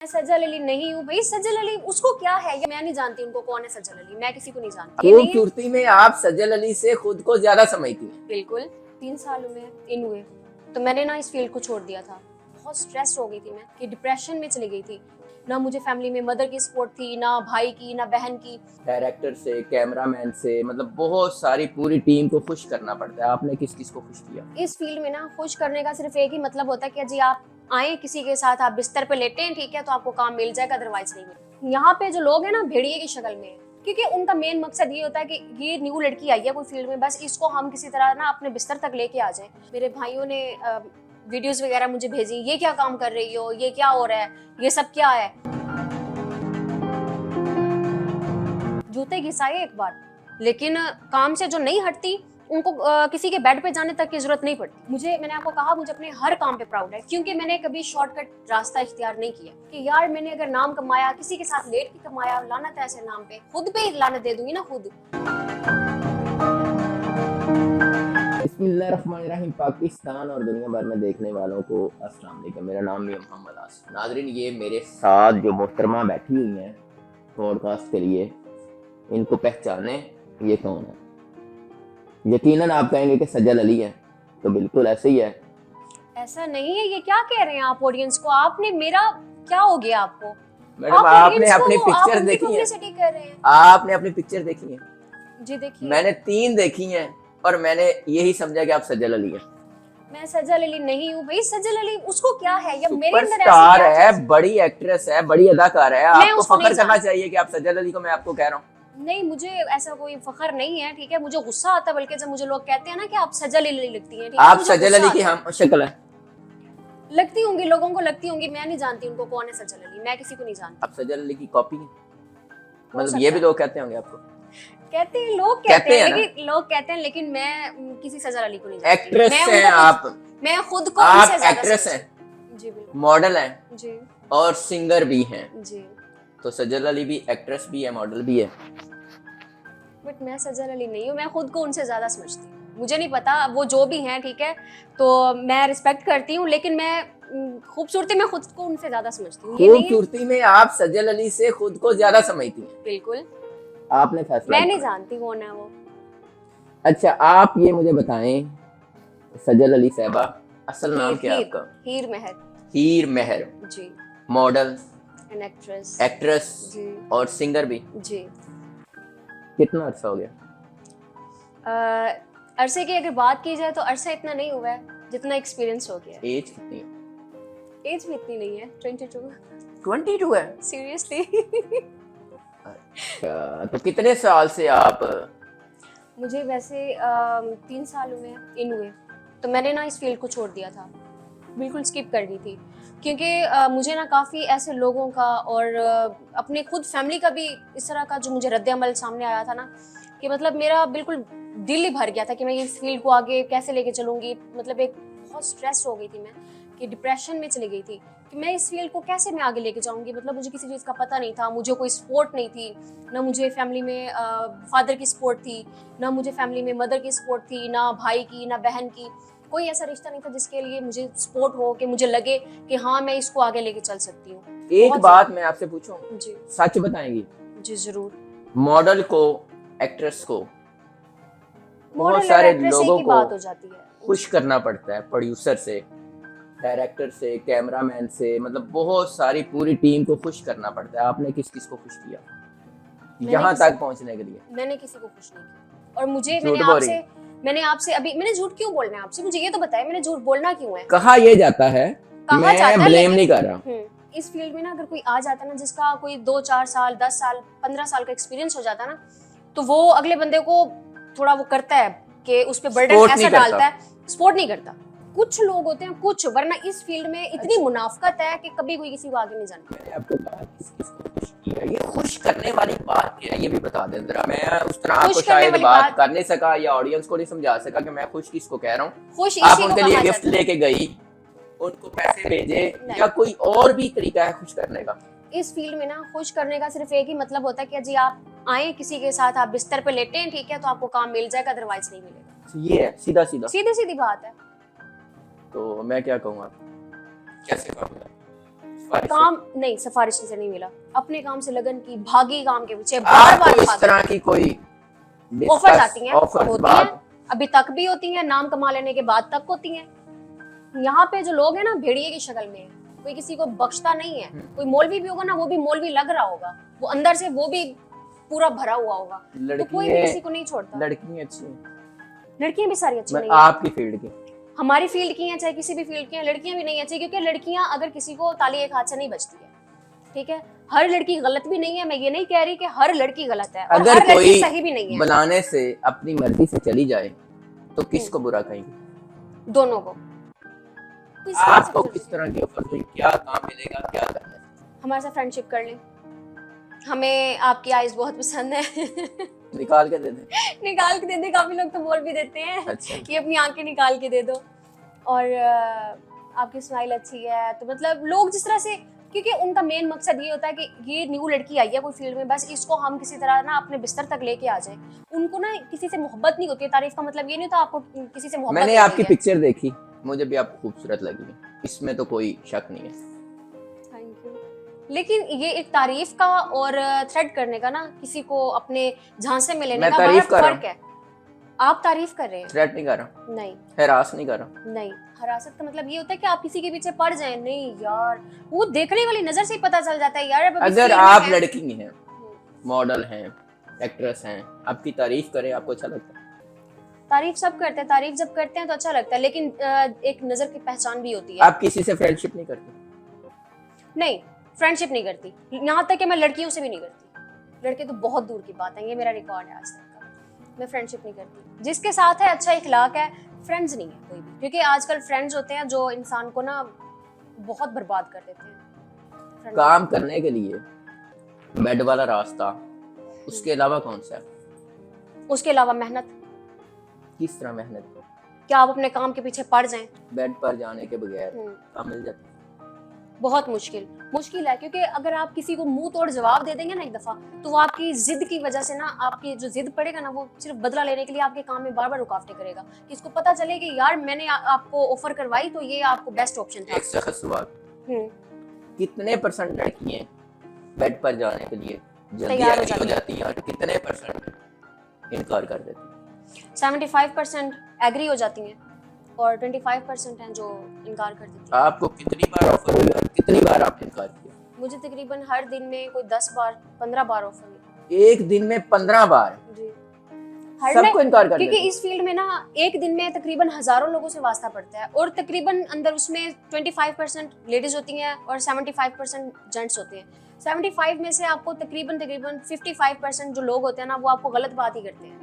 मैं सजल अली नहीं हूँ भाई। सजल अली उसको क्या है, ये मैं नहीं जानती उनको कौन है सजल अली, मैं किसी को नहीं जानती। ये नहीं है। खूबसूरती में आप सजल अली से खुद को ज्यादा समझती हैं। बिल्कुल 3 साल में इन हुए तो मैंने ना इस फील्ड को छोड़ दिया था। बहुत स्ट्रेस हो गई थी मैं कि डिप्रेशन में चली गई थी। ना मुझे फैमिली में मदर की सपोर्ट थी, ना भाई की, ना बहन की। डायरेक्टर से, कैमरामैन से, मतलब बहुत सारी पूरी टीम को खुश करना पड़ता है। आपने किस किस को खुश किया? इस फील्ड में ना खुश करने का सिर्फ एक ही मतलब होता है कि जी आप आए किसी के साथ, आप बिस्तर पे लेटे हैं, ठीक है, तो आपको काम मिल जाएगा, अदरवाइज नहीं मिलेगा। यहाँ पे जो लोग हैं ना भेड़िए की शक्ल में है, क्योंकि उनका मेन मकसद ये होता है कि ये न्यू लड़की आई है कोई फील्ड में, बस इसको हम किसी तरह ना अपने बिस्तर तक लेके आ जाए। मेरे भाइयों ने वीडियोस वगैरह मुझे भेजी, ये क्या काम कर रही हो, ये क्या हो रहा है, ये सब क्या है। जूते घिसाए एक बार, लेकिन काम से जो नहीं हटती उनको किसी के बेड पे जाने तक की जरूरत नहीं पड़ती। मैंने आपको कहा, मुझे अपने हर काम पे प्राउड है, क्योंकि मैंने कभी शॉर्टकट रास्ता इख्तियार नहीं किया कि यार मैंने अगर नाम कमाया, किसी के साथ लेट के कमाया, लानत है ऐसे नाम पे, खुद पे ही लानत दे दूंगी ना खुद। बिस्मिल्लाहिर्रहमानिर्रहीम। पाकिस्तान और दुनिया भर में देखने वालों को अस्सलाम वालेकुम। मेरा नाम भी मोहम्मद आसिफ। नाजरीन, ये मेरे साथ जो मोहतरमा बैठी हुई हैं पॉडकास्ट के लिए, इनको पहचाने ये कौन है? यकीनन आप कहेंगे कि सजल अली है, तो बिल्कुल ऐसे ही है। ऐसा नहीं है। ये क्या कह रहे हैं आप ऑडियंस को? आपने मेरा क्या हो गया आपको? मैडम, आप आपने audience अपनी को आप पिक्चर उनकी देखी है? publicity कर रहे हैं। आपने अपनी पिक्चर देखी है? जी देखिए, मैंने 3 देखी हैं और मैंने यही समझा कि आप सजल अली हैं। मैं सजल अली नहीं हूँ भाई। सजल अली उसको क्या है, या मेरे अंदर ऐसी सुपरस्टार क्या है, चीज़? बड़ी एक्ट्रेस है, बड़ी अदाकार है। मैं आपको उसको नहीं फख्र करना जानती। चाहिए कि आप सजल अली को, मैं आपको कह रहा हूँ। नहीं, मुझे ऐसा कोई फखर नहीं है, ठीक है। मुझे गुस्सा आता है, बल्कि जब मुझे लोग कहते हैं ना कि आप सजल अली लगती हैं, ठीक है, आप मुझे सजल गुस्सा अली की आता है। हम शक्ल है। लगती होंगी, लोगों को लगती होंगी, मैं नहीं जानती उनको कौन है सजल अली, मैं किसी को नहीं जानती। आप सजल अली की कॉपी हैं, हो मतलब ये सकता भी है। लोग कहते होंगे आपको। कहते हैं, लोग कहते कहते हैं, हैं ना? लेकिन लोग कहते हैं, लेकिन मैं किसी सजल अली को नहीं जानती। एक्ट्रेस मैं हैं उनको आप। मैं खुद को आप उनसे ज्यादा एक्ट्रेस समझती हैं, हूँ। जी बिल्कुल। मॉडल हैं जी और सिंगर भी हैं। जी। तो सजल अली भी एक्ट्रेस भी है, मॉडल भी है। बट मैं सजल अली नहीं हूँ, मैं खुद को उनसे ज्यादा समझती हूँ। मुझे नहीं पता वो जो भी हैं, ठीक है, तो मैं रिस्पेक्ट करती हूँ, लेकिन मैं खूबसूरती में खुद को उनसे ज्यादा समझती हूँ। ये नहीं है। खूबसूरती में आप सजल अली से खुद को ज्यादा समझती हैं। बिल्कुल। आपने फैसला मैं नहीं किया। जानती कौन है वो। अच्छा, आप ये मुझे बताएं, सजल अली साहबा, असल नाम क्या है आपका? Heer Mahar. Heer Mahar. Ji. Model, an actress. Actress जी और सिंगर भी। जी। कितना अर्सा हो गया? अरसे की अगर बात की जाए तो अरसा इतना नहीं हुआ है जितना एक्सपीरियंस हो गया है। एज कितनी है? एज भी इतनी नहीं है, 22। 22 है? सीरियसली। अच्छा, तो कितने साल से आप? मुझे वैसे 3 साल हुए इन हुए तो मैंने ना इस फील्ड को छोड़ दिया था, बिल्कुल स्किप कर दी थी, क्योंकि मुझे ना काफ़ी ऐसे लोगों का और अपने खुद फैमिली का भी इस तरह का जो मुझे रद्द-ए-अमल सामने आया था ना, कि मतलब मेरा बिल्कुल दिल ही भर गया था कि मैं इस फील्ड को आगे कैसे लेके चलूँगी। मतलब एक बहुत स्ट्रेस हो गई थी मैं, कि डिप्रेशन में चली गई थी कि मैं इस फील्ड को कैसे मैं आगे लेके जाऊँगी। मतलब मुझे किसी चीज़ का पता नहीं था, मुझे कोई सपोर्ट नहीं थी, ना मुझे फैमिली में फादर की सपोर्ट थी, ना मुझे फैमिली में मदर की सपोर्ट थी, ना भाई की, ना बहन की। कोई ऐसा रिश्ता नहीं था जिसके लिए मुझे सपोर्ट हो, कि मुझे लगे कि हाँ मैं इसको आगे लेके चल सकती हूँ। एक बहुत बात मैं आपसे पूछूं, जी सच बताएंगी? जी जरूर। मॉडल को, एक्ट्रेस को, बहुत मॉडल और सारे एक्ट्रेस एक लोगों ही को बात हो जाती है। खुश करना पड़ता है। प्रोड्यूसर से, डायरेक्टर से, कैमरामैन से, मतलब बहुत सारी पूरी टीम को खुश करना पड़ता है। आपने किस किस को खुश किया यहाँ तक पहुंचने के लिए? मैंने किसी को खुश नहीं किया। और मुझे झूठ बोल रही है। मैंने आपसे अभी मैंने झूठ क्यों बोलना है आपसे? मुझे ये तो बताएं, मैंने झूठ बोलना क्यों है? कहा यह जाता है, कहा जाता मैं है, ब्लेम लेकिन नहीं कर रहा। इस फील्ड में ना अगर कोई आ जाता ना, जिसका कोई 2-4 साल, 10 साल, 15 साल का एक्सपीरियंस हो जाता ना, तो वो अगले बंदे को थोड़ा वो करता है कि उस पे बर्डन Support ऐसा नहीं करता। डालता है, सपोर्ट नहीं करता। कुछ लोग होते हैं, कुछ, वरना इस फील्ड में इतनी मुनाफकत है कि कभी कोई किसी को आगे नहीं जाने। मैंने आपको कहा किस किस को खुश किया। ये खुश करने वाली बात क्या है, ये भी बता दें जरा। मैं उस तरह आपको खुश करने शायद वाली बात कर नहीं सका या ऑडियंस को नहीं समझा सका कि मैं खुश किसको कह रहा हूँ। खुश आप इसी को उनके लिए कहा गिफ्ट जाता है। लेके गई, उनको पैसे भेजे, नहीं। या कोई और भी तरीका है खुश करने का? इस फील्ड में ना खुश करने का सिर्फ एक ही मतलब होता है कि जी आप आए किसी के साथ, आप बिस्तर पे लेटे हैं, ठीक है, तो आपको काम मिल जाएगा, अदरवाइज नहीं मिलेगा। ये है सीधा सीधा। सीधी सीधी बात है। तो मैं क्या कहूँ, आप कैसे कहूँगा? सिफारिश काम नहीं, सिफारिश से नहीं मिला, अपने काम से लगन की, भागी काम के पीछे, बार आपको बार इस तरह की कोई ऑफर्स आती हैं, ऑफर्स होती बात हैं, अभी तक भी होती हैं, नाम कमा लेने के बाद तक होती हैं। यहाँ पे जो लोग हैं ना, भेड़िए की शक्ल में है, कोई किसी को बख्शता नहीं है। कोई मौलवी भी होगा ना, वो भी मौलवी लग रहा होगा, वो अंदर से वो भी पूरा भरा हुआ होगा, तो कोई भी किसी को नहीं छोड़ता। लड़कियां अच्छी हैं, लड़कियां भी सारी अच्छी नहीं है, आपकी फील्ड की, हमारी फील्ड की हैं चाहे किसी भी फील्ड की हैं, लड़कियां भी नहीं अच्छी, क्योंकि लड़कियां अगर किसी को ताली एक हाथ से नहीं बजती है, ठीक है। हर लड़की गलत भी नहीं है, मैं ये नहीं कह रही कि हर लड़की गलत है, और अगर हर लड़की कोई सही भी नहीं है। बुलाने से अपनी मर्जी से चली जाए तो किसको बुरा कहेंगे? दोनों को। आपको किस तरह की ऑफर हुई, क्या काम मिलेगा, क्या करना है? हमारे साथ फ्रेंडशिप कर लें, हमें आपकी आइज बहुत पसंद है। निकाल के दे दे। निकाल के दे दे, काफी लोग तो बोल भी देते हैं अच्छा। कि अपनी आंखें निकाल के दे दो, और आपकी स्माइल अच्छी है, तो मतलब लोग जिस तरह से, क्योंकि उनका मेन मकसद ये होता है कि ये न्यू लड़की आई है कोई फील्ड में, बस इसको हम किसी तरह ना अपने बिस्तर तक लेके आ जाए। उनको ना किसी से मोहब्बत नहीं होती है, तारीफ का मतलब ये नहीं होता आपको किसी से मोहब्बत। मैंने आपकी पिक्चर देखी, मुझे भी आप खूबसूरत लगी, इसमें तो कोई शक नहीं है। Thank you. लेकिन ये एक तारीफ का और थ्रेड करने का ना, किसी को अपने झांसे में लेने का बहुत फर्क है। आप तारीफ कर रहे हैं, थ्रेट नहीं कर रहा, नहीं हरास नहीं कर रहा, नहीं। हरासत का मतलब ये होता है कि आप किसी के पीछे पड़ जाएं, नहीं यार, वो देखने वाली नजर से ही पता चल जाता है यार। अगर आप लड़की हैं, मॉडल हैं, एक्ट्रेस हैं, आपकी तारीफ करें, आपको अच्छा लगता है? तारीफ सब करते हैं, तारीफ जब करते हैं तो अच्छा लगता है, लेकिन एक नजर की पहचान भी होती है। आप किसी से फ्रेंडशिप नहीं करते? नहीं, फ्रेंडशिप नहीं करती, यहाँ तक कि मैं लड़कियों से भी नहीं करती। लड़के तो बहुत दूर की बात है, ये मेरा रिकॉर्ड है आज तक का। मैं फ्रेंडशिप नहीं करती, जिसके साथ है अच्छा इखलाक है, फ्रेंड्स नहीं है कोई भी, क्योंकि आजकल फ्रेंड्स होते हैं जो इंसान को ना बहुत बर्बाद कर देते हैं। काम करने के लिए बेड वाला रास्ता, उसके अलावा कौन सा है? उसके अलावा मेहनत। किस तरह मेहनत? क्या आप अपने काम के पीछे पड़ जाएं? बेड पर जाने के बगैर काम मिल जाता है? बहुत मुश्किल है, क्योंकि अगर आप किसी को मुंह तोड़ जवाब दे देंगे ना एक दफा, तो वो आपकी जिद की वजह से ना, आपकी जो जिद पड़ेगा ना, वो सिर्फ बदला लेने के लिए आपके काम में बार बार रुकावटें करेगा, कि इसको पता चले कि यार मैंने आपको ऑफर करवाई तो ये आपको बेस्ट ऑप्शन था। एक सख्त सवाल, कितने % लड़कियां बेड पर जाने के लिए तैयार हो जाती हैं और कितने % इनकार कर देती हैं? 75% एग्री हो जाती हैं और 25% हैं जो इनकार कर देती हैं। आपको कितनी बार ऑफर हुई और कितनी बार आपने इनकार किया? मुझे तकरीबन हर दिन में कोई 10 बार 15 बार ऑफर हुई। एक दिन में 15 बार? जी, सबको इनकार कर क्योंकि इस फील्ड में ना एक दिन में तकरीबन हजारों लोगों से वास्ता पड़ता है, और तकरीबन अंदर उसमें 25% लेडीज होती हैं और 75% जेंट्स होते हैं। 75 में से आपको तकरीबन 55% जो लोग होते हैं ना, वो आपको गलत बात ही करते हैं,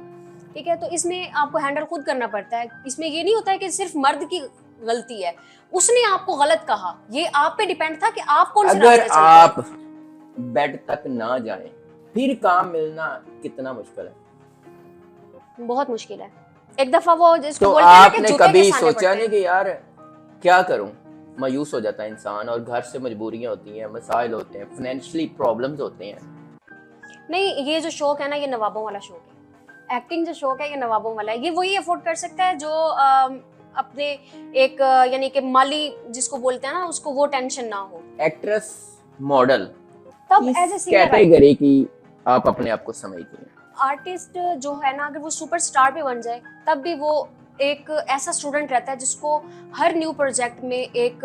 ठीक है। तो इसमें आपको हैंडल खुद करना पड़ता है। इसमें ये नहीं होता है कि सिर्फ मर्द की गलती है, उसने आपको गलत कहा, ये आप पे डिपेंड था कि आप कौन सी अगर आप बेड तक ना जाएं फिर काम मिलना कितना मुश्किल है? बहुत मुश्किल है। एक दफा वो जिसको तो बोलते हैं कि आपने जूते कभी के सामने सोचा नहीं कि यार क्या करूं? मायूस हो जाता है इंसान, और घर से मजबूरियां होती हैं, मसाइल होते हैं, फाइनेंशियली प्रॉब्लम्स होते हैं। नहीं, ये जो शौक है ना, ये नवाबों वाला शौक है। एक्टिंग जो शौक है ये नवाबों वाला है। ये वही अफोर्ड कर सकता है जो अपने एक यानी कि माली जिसको बोलते हैं ना, उसको वो टेंशन ना हो। एक्ट्रेस, मॉडल, तब एज ए सिंगर कैटेगरी की आप अपने आप को समझती हैं? आर्टिस्ट जो है ना, अगर वो सुपरस्टार भी बन जाए तब भी वो एक ऐसा स्टूडेंट रहता है जिसको हर न्यू प्रोजेक्ट में एक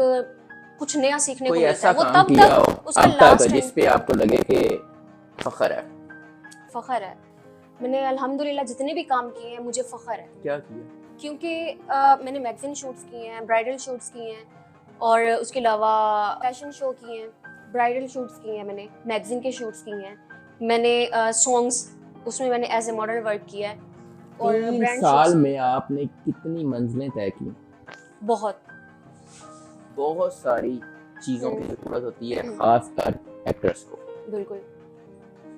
कुछ नया सीखने को मिलता है। वो तब तक उसका लास्ट जिस पे आपको लगे कि फख्र है। फख्र है। मैंने अल्हम्दुलिल्लाह जितने भी काम किए हैं मुझे फख्र है। क्या किया? क्योंकि मैंने मैगजीन शूट्स किए हैं, ब्राइडल शूट्स किए हैं, और उसके अलावा फैशन शो किए हैं, ब्राइडल शूट्स किए हैं, मैंने मैगजीन के शूट्स किए हैं, मैंने सॉन्ग्स उसमें मैंने एज ए मॉडल वर्क किया है। और 3 साल में आपने कितनी मंजिलें तय की? बहुत सारी चीजों की जरूरत होती है, खासकर एक्टर्स को। बिल्कुल।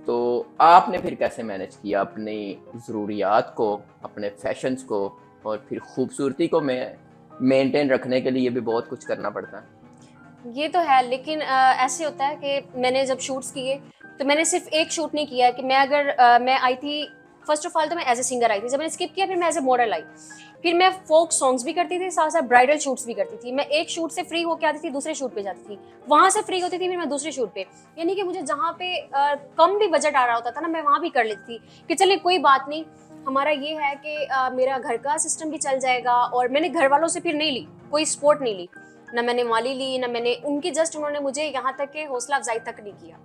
तो आपने फिर कैसे मैनेज किया अपनी ज़रूरियात को, अपने फैशंस को, और फिर खूबसूरती को मेंटेन रखने के लिए भी बहुत कुछ करना पड़ता है। ये तो है, लेकिन ऐसे होता है कि मैंने जब शूट्स किए तो मैंने सिर्फ एक शूट नहीं किया कि मैं अगर मैं आई थी फर्स्ट ऑफ ऑल तो मैं एज ए सिंगर आई थी, जब मैंने स्किप किया फिर मैं एज ए मॉडल आई, फिर मैं फोक सॉन्ग्स भी करती थी, साथ साथ ब्राइडल शूट्स भी करती थी। मैं एक शूट से फ्री होकर आती थी, दूसरे शूट पे जाती थी, वहां से फ्री होती थी, फिर मैं दूसरे शूट पे, यानी कि मुझे जहाँ पे कम भी बजट आ रहा होता था ना, मैं वहां भी कर लेती थी कि चलिए कोई बात नहीं, हमारा ये है कि मेरा घर का सिस्टम भी चल जाएगा। और मैंने घर वालों से फिर नहीं ली, कोई सपोर्ट नहीं ली, ना मैंने माली ली, ना मैंने उनकी, जस्ट उन्होंने मुझे यहाँ तक के हौसला अफजाई तक नहीं किया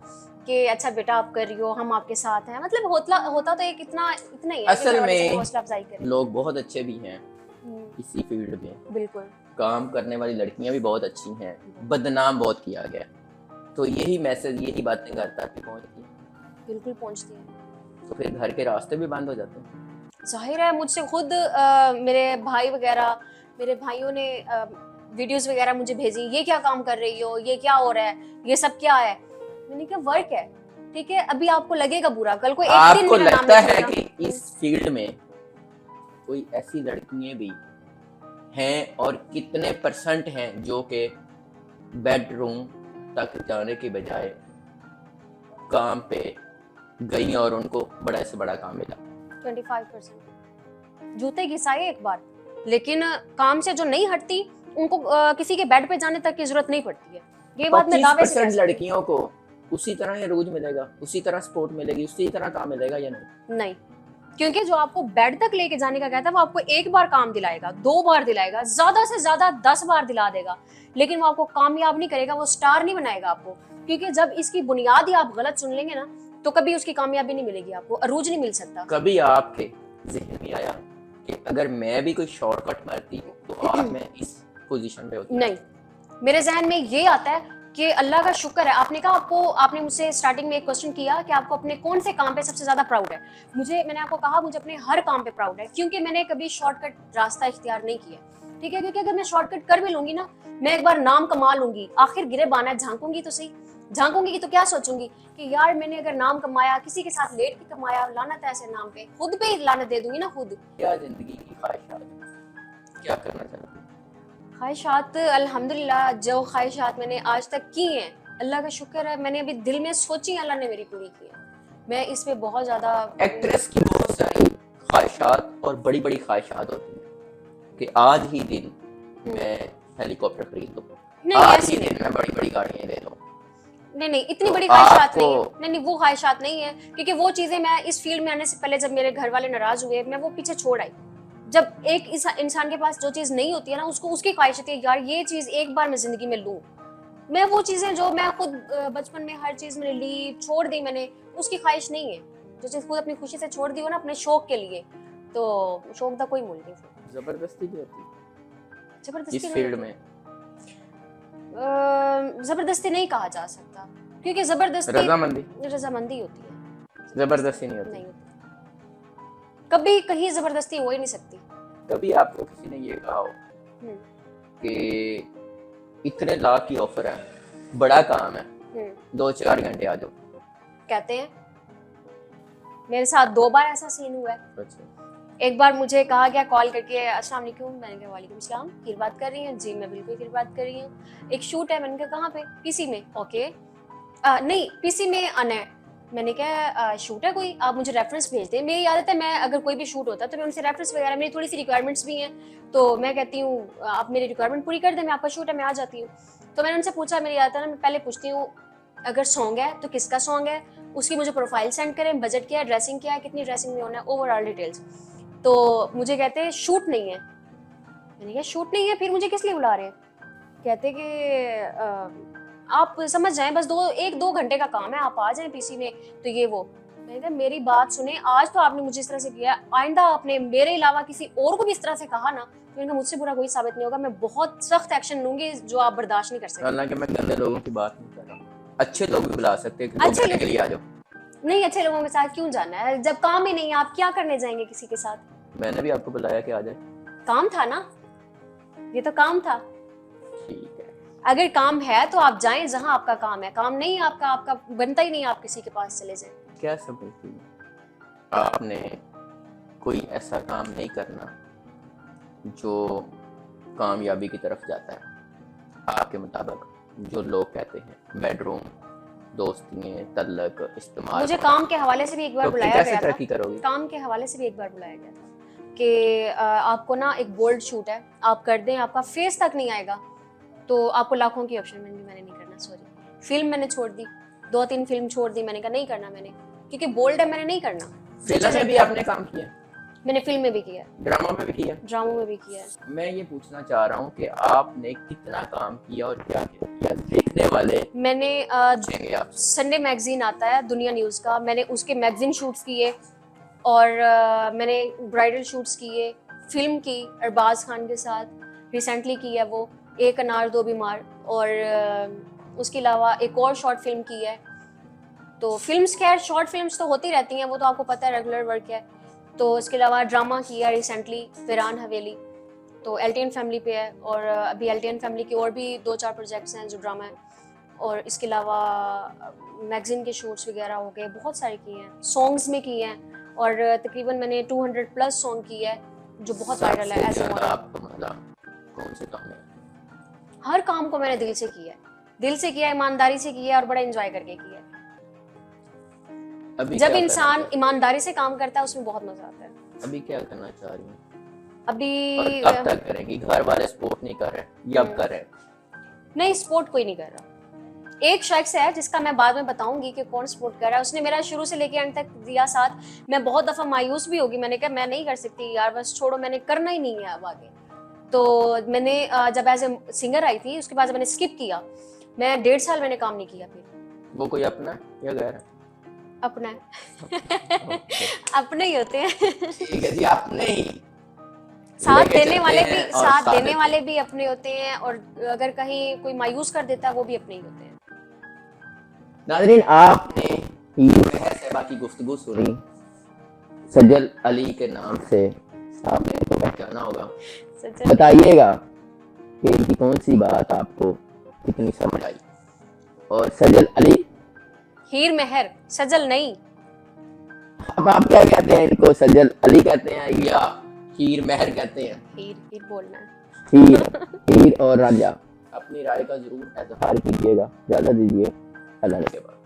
कि अच्छा बेटा आप कर रही हो, हम आपके साथ हैं। मतलब होता तो एक इतना इतना ही है कि असल घर वाले में चलो हौसला अफजाई करें। लोग बहुत अच्छे भी हैं इसी फील्ड में, बिल्कुल काम करने वाली लड़कियां भी बहुत अच्छी हैं, बदनाम बहुत किया गया। तो यही मैसेज, यही बातें घर तक पहुंचती हैं, बिल्कुल पहुंचती है। तो फिर घर के रास्ते भी बंद हो जाते हैं। जाहिर है मुझसे खुद मेरे भाई वगैरह, मेरे भाइयों ने वीडियोस वगैरह मुझे भेजी, ये क्या काम कर रही हो, ये क्या हो रहा है, ये सब क्या है। मैंने कहा वर्क है, ठीक है, अभी आपको लगेगा बुरा, कल को एक दिन आपको मेरा नाम लगता नहीं है चलेगा। कि इस फील्ड में कोई ऐसी लड़कियां भी हैं, और कितने परसेंट हैं जो कि बेडरूम तक जाने के बजाय काम पे गई और उनको बड़ा से बड़ा काम मिला? 25% जूते घिसाए एक बार, लेकिन काम से जो नहीं हटती उनको किसी के बेड पे जाने तक की जरूरत नहीं पड़ती है। ये बात मैं दावे से कह 25% सकती हूँ। लड़कियों को उसी तरह अरूज मिलेगा, उसी तरह सपोर्ट मिलेगी, उसी तरह काम मिलेगा या नहीं? नहीं, क्योंकि जो आपको बेड तक लेके जाने का कहता है वो आपको एक बार काम दिलाएगा, 2 बार दिलाएगा, ज्यादा से ज्यादा 10 बार दिला देगा, लेकिन वो आपको कामयाब नहीं करेगा, वो स्टार नहीं बनाएगा आपको। क्योंकि जब इसकी बुनियाद ही आप गलत सुन लेंगे ना, तो कभी उसकी कामयाबी नहीं मिलेगी आपको, अरूज नहीं मिल सकता। कभी आपके जहन में आया कि अगर मैं भी कोई शॉर्टकट मारती तो आज मैं इस पोजीशन पे होती? नहीं, मेरे जहन में ये आता है कि अल्लाह का शुक्र है। आपने कहा, आपने मुझसे स्टार्टिंग में एक क्वेश्चन किया कि आपको अपने कौन से काम पे सबसे ज्यादा प्राउड है। मैंने आपको कहा मुझे अपने हर काम पे प्राउड है, क्योंकि मैंने कभी शॉर्टकट रास्ता इख्तियार नहीं किया, ठीक है। क्योंकि अगर मैं शॉर्टकट कर भी लूंगी ना, मैं एक बार नाम कमा लूंगी, आखिर गिरे बाना झांकूंगी तो सही, झांकूंगी तो क्या सोचूंगी कि यार मैंने अगर नाम कमाया, किसी के साथ लेट के कमाया, लानत है ऐसे नाम पे, खुद पे ही लानत दे दूंगी ना खुद। क्या जिंदगी की ख्वाहिशात, क्या करना चाहती? ख्वाहिशात अल्हम्दुलिल्लाह, जो ख्वाहिशात मैंने आज तक की हैं, अल्लाह का शुक्र है, मैंने अभी दिल में सोची, अल्लाह ने मेरी पूरी की है। मैं इसमें बहुत ज़्यादा, एक्ट्रेस की बहुत सारी ख्वाहिशात और बड़ी बड़ी ख्वाहिशात होती हैं कि आज ही दिन मैं हेलीकॉप्टर खरीद लूँ, नहीं आज ऐसी ही नहीं, दिन मैं बड़ी बड़ी गाड़ियाँ ले लूँ। नहीं इतनी तो बड़ी ख्वाहिशात आपको नहीं है, नहीं वो ख्वाहिशात नहीं है, क्योंकि वो चीज़ें मैं इस फील्ड में आने से पहले, जब मेरे घर वाले नाराज हुए, मैं वो पीछे छोड़ आई। जब एक इंसान के पास जो चीज़ नहीं होती है ना, उसको उसकी ख्वाहिश होती है, यार ये चीज़ एक बार मैं जिंदगी में लूँ। मैं वो चीज़ें जो मैं खुद बचपन में हर चीज़ मैंने ली, छोड़ दी मैंने, उसकी ख्वाहिश नहीं है। जो चीज़ खुद अपनी खुशी से छोड़ दी हो ना, अपने शौक के लिए, तो शौक का कोई मूल नहीं फिर। जबरदस्ती भी होती है जबरदस्ती इस नहीं फील्ड होती। में? जबरदस्ती नहीं कहा जा सकता, क्योंकि जबरदस्ती रजामंदी, रजामंदी होती है, जबरदस्ती नहीं होती। नहीं होती, कभी कहीं जबरदस्ती हो ही नहीं सकती। कभी आपको किसी ने ये कहा हो हम्म, कि इतने लाख की ऑफर है, बड़ा काम है, हम्म, 2-4 घंटे आ जाओ? कहते हैं, मेरे साथ 2 बार ऐसा सीन हुआ है। अच्छा, एक बार मुझे कहा गया कॉल करके, अस्सलाम वालेकुम, मैंने कहा वालेकुम सलाम, फिर बात कर रही हैं? जी मैं बिल्कुल फिर बात कर रही हूँ। एक शूट है, मैंने कहा कहाँ पे? पीसी में। ओके, नहीं पीसी में आना है। मैंने कहा शूट है कोई, आप मुझे रेफरेंस भेज दें। मेरी आदत है, मैं अगर कोई भी शूट होता है तो मैं उनसे रेफरेंस वगैरह, मेरी थोड़ी सी रिक्वायरमेंट्स भी हैं, तो मैं कहती हूँ आप मेरी रिक्वायरमेंट पूरी कर दें, मैं आपका शूट है मैं आ जाती हूँ। तो मैंने उनसे पूछा, मेरी आदत है ना, मैं पहले पूछती हूँ अगर सॉन्ग है तो किसका सॉन्ग है, उसकी मुझे प्रोफाइल सेंड करें, बजट क्या है, ड्रेसिंग क्या है, कितनी ड्रेसिंग में होना है, ओवरऑल डिटेल्स। तो मुझे कहते हैं शूट नहीं है। मैंने कहा शूट नहीं है, फिर मुझे किस लिए बुला रहे हैं? कहते कि आप समझ जाएं, बस 1-2 घंटे का काम है, आप आ जाएं पीसी में, तो ये वो। मैंने कहा मेरी बात सुने, आज तो आपने मुझे इस तरह से किया, आइंदा आपने मेरे अलावा किसी और को भी इस तरह से कहा ना, तो मैंने कहा मुझसे बुरा कोई साबित नहीं होगा, मैं बहुत सख्त एक्शन लूंगी जो आप बर्दाश्त नहीं कर सकते। हालांकि मैं गंदे लोगों की बात नहीं कर रहा हूँ, अच्छे लोग भी बुला सकते हैं कि 2 अच्छे घंटे लोग- के लिए आ जाओ। नहीं, अच्छे लोगों के साथ क्यों जाना है, जब काम ही नहीं है, आप क्या करने जाएंगे किसी के साथ? मैंने भी आपको बुलाया कि आ जाए। काम था ना, ये तो काम था। ठीक है, अगर काम है तो आप जाएं जहां आपका काम है, काम नहीं आपका, आपका बनता ही नहीं आप किसी के पास चले जाएं। क्या समझती हैं आपने कोई ऐसा काम नहीं करना जो कामयाबी की तरफ जाता है आपके मुताबिक? जो लोग कहते हैं बेडरूम दोस्तियां, तल्लक, इस्तेमाल। मुझे काम के हवाले से भी एक बार तो बुलाया कैसे गया था। तरक्की करोगे? काम के हवाले से भी एक बार बुलाया गया था कि आपको ना एक बोल्ड शूट है, आप कर दें, आपका फेस तक नहीं आएगा तो आपको लाखों की ऑप्शन मिलेंगी, मैंने नहीं करना, सॉरी। फिल्म मैंने छोड़ दी, 2-3 फिल्म छोड़ दी, मैंने कहा नहीं करना मैंने, क्योंकि बोल्ड है, मैंने नहीं करना। फिल्म में भी आपने काम किया, मैंने फिल्म में भी किया है, ड्रामा में भी किया, ड्रामों में भी किया है। मैं ये पूछना चाह रहा हूँ कि आपने कितना काम किया और क्या किया, देखने वाले मैंने पूछेंगे आपसे। संडे मैगजीन आता है दुनिया न्यूज़ का, मैंने उसके मैगजीन शूट्स किए और मैंने ब्राइडल शूट्स किए, फिल्म की अरबाज खान के साथ रिसेंटली की है वो, एक अनार दो बीमार, और उसके अलावा एक और शॉर्ट फिल्म की है। तो फिल्म्स, खैर शॉर्ट फिल्म्स तो होती रहती हैं, वो तो आपको पता है रेगुलर वर्क है। तो इसके अलावा ड्रामा किया रिसेंटली वीरान हवेली, तो एलटीएन फैमिली पे है, और अभी एलटीएन फैमिली की और भी 2-4 प्रोजेक्ट्स हैं जो ड्रामा है। और इसके अलावा मैगजीन के शूट्स वगैरह हो गए, बहुत सारे किए हैं, सॉन्ग्स में किए हैं, और तकरीबन मैंने 200+ सॉन्ग किए हैं जो बहुत वायरल है एज ए मॉडल। आपको मतलब कौन से काम में? हर काम को मैंने दिल से किया है, दिल से किया है, ईमानदारी से किया है और बड़ा एंजॉय करके किया है। अभी जब क्या इंसान करना ईमानदारी से काम करता है उसमें बहुत मजा आता है। अभी क्या करना चाह रही हैं? अभी और कब तक करेंगी? घर वाले सपोर्ट नहीं कर रहे या अब कर रहे हैं? नहीं, सपोर्ट कोई नहीं कर रहा। एक शख्स है जिसका मैं बाद में बताऊंगी कि कौन सपोर्ट कर रहा है, उसने मेरा शुरू से लेके अंत तक दिया साथ। मैं बहुत दफा मायूस भी होगी, मैंने कहा मैं नहीं कर सकती यार, बस छोड़ो, मैंने करना ही नहीं है अब आगे। तो मैंने जब एज ए सिंगर आई थी उसके बाद मैंने स्किप किया, मैं 1.5 साल मैंने काम नहीं किया। फिर वो कोई अपना या गैर है? अपना है। अपने ही होते हैं। ठीक है जी, आपने ही साथ लेके देने चलते वाले हैं भी, और साथ साथ देने देते वाले भी अपने होते हैं, और अगर कहीं कोई मायूस कर देता है वो भी अपने ही होते हैं। नाज़रीन, आपने हीर मेहर साहिबा की गुफ्तगू सुनी, सजल अली के नाम से आपने इनको पहचाना होगा। सच है। बताइएगा कि इनकी कौन सी बात आपको कितनी समझ आई। और सजल अली, हीर मेहर, सजल नहीं। अब आप क्या कहते हैं इनको, सजल अली कहते हैं या हीर मेहर कहते हैं? हीर, हीर बोलना है। हीर और रांझा। अपनी राय का जरूर इजहार कीजिएगा, इजाजत दीजिए, अल्लाह के बाद।